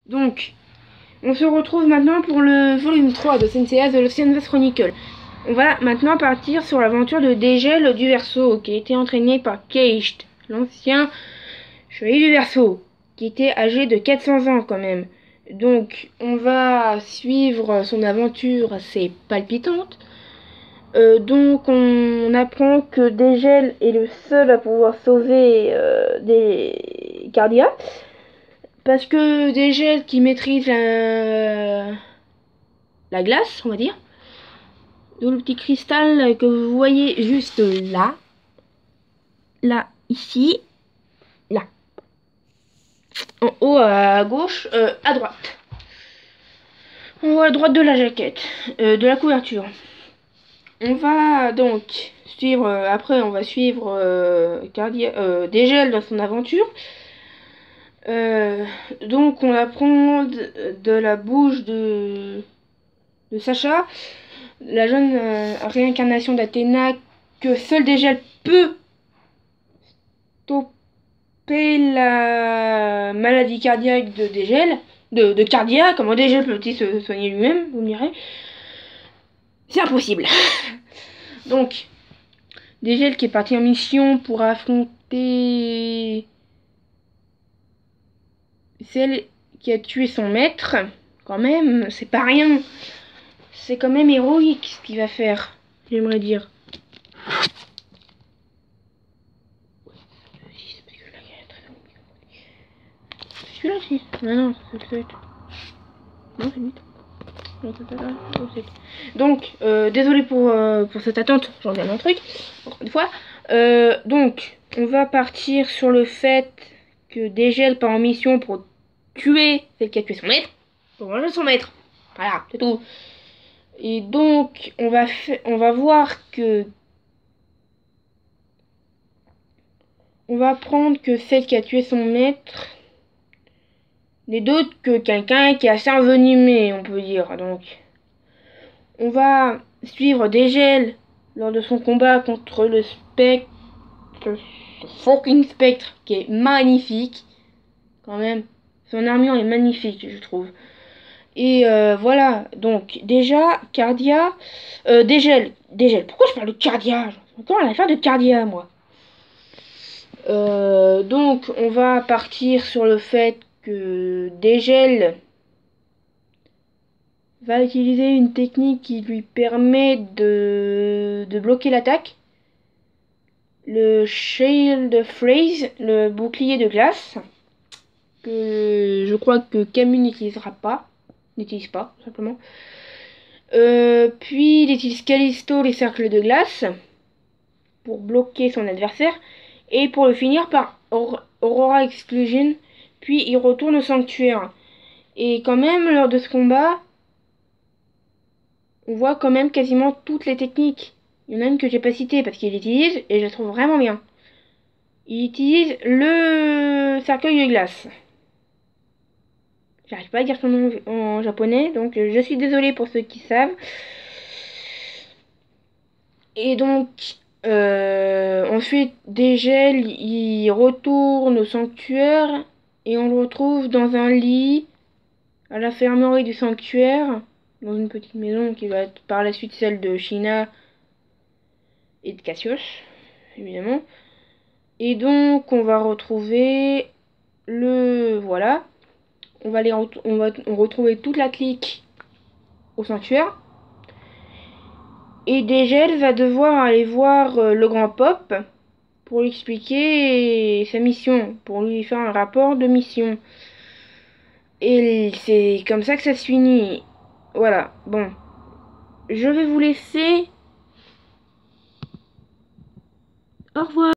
Donc, on se retrouve maintenant pour le volume 3 de Senseiya The Xenoverse Chronicle. On va maintenant partir sur l'aventure de Dégel du Verseau, qui a été entraîné par Keist, l'ancien chevalier du Verseau, qui était âgé de 400 ans quand même. Donc, on va suivre son aventure assez palpitante. Donc, on apprend que Dégel est le seul à pouvoir sauver des Cardia. Parce que Dégel qui maîtrise la glace, on va dire. Donc le petit cristal que vous voyez juste là. Là, ici. Là. En haut à gauche, à droite. En haut à droite de la jaquette, de la couverture. On va donc suivre, après on va suivre Dégel dans son aventure. Donc on apprend de la bouche de Sacha, la jeune réincarnation d'Athéna, que seul Dégel peut stopper la maladie cardiaque de Dégel, de Cardia. Comment Dégel peut-il se soigner lui-même, vous me direz? C'est impossible. Donc, Dégel qui est parti en mission pour affronter celle qui a tué son maître, quand même, c'est pas rien. C'est quand même héroïque ce qu'il va faire, j'aimerais dire. C'est celui-là aussi. Ah non, c'est le 7. Non, c'est 8. Donc, désolé pour cette attente, j'en ai un truc, encore une fois. Donc, on va partir sur le fait que Dégel part en mission pour tuer celle qui a tué son maître, pour manger son maître. Voilà, c'est tout. Et donc, on va voir que... On va apprendre que celle qui a tué son maître n'est d'autre que quelqu'un qui est assez envenimé, on peut dire. Donc, on va suivre Dégel lors de son combat contre le spectre, le fucking spectre, qui est magnifique, quand même. Son armure est magnifique, je trouve. Et voilà, donc déjà, Cardia, Dégel, pourquoi je parle de Cardia? J'ai encore une affaire de Cardia, moi. Donc, on va partir sur le fait que Dégel va utiliser une technique qui lui permet de bloquer l'attaque. Le Shield Phrase, le bouclier de glace, que je crois que Camus n'utilise pas, tout simplement. Puis il utilise Callisto, les cercles de glace, pour bloquer son adversaire. Et pour le finir par Aurora Exclusion, puis il retourne au sanctuaire. Et quand même, lors de ce combat, on voit quand même quasiment toutes les techniques. Il y en a une que j'ai pas citée parce qu'il l'utilise et je la trouve vraiment bien. Il utilise le cercueil de glace. J'arrive pas à dire son nom en japonais, donc je suis désolée pour ceux qui savent. Et donc, ensuite, Dégel, il retourne au sanctuaire et on le retrouve dans un lit à l'infirmerie du sanctuaire, dans une petite maison qui va être par la suite celle de Shina et de Cassius, évidemment. Et donc, on va retrouver le... Voilà. On va retrouver toute la clique au sanctuaire. Et Dégel va devoir aller voir le grand Pop pour lui expliquer sa mission, pour lui faire un rapport de mission. Et c'est comme ça que ça se finit. Voilà, bon. Je vais vous laisser. Au revoir.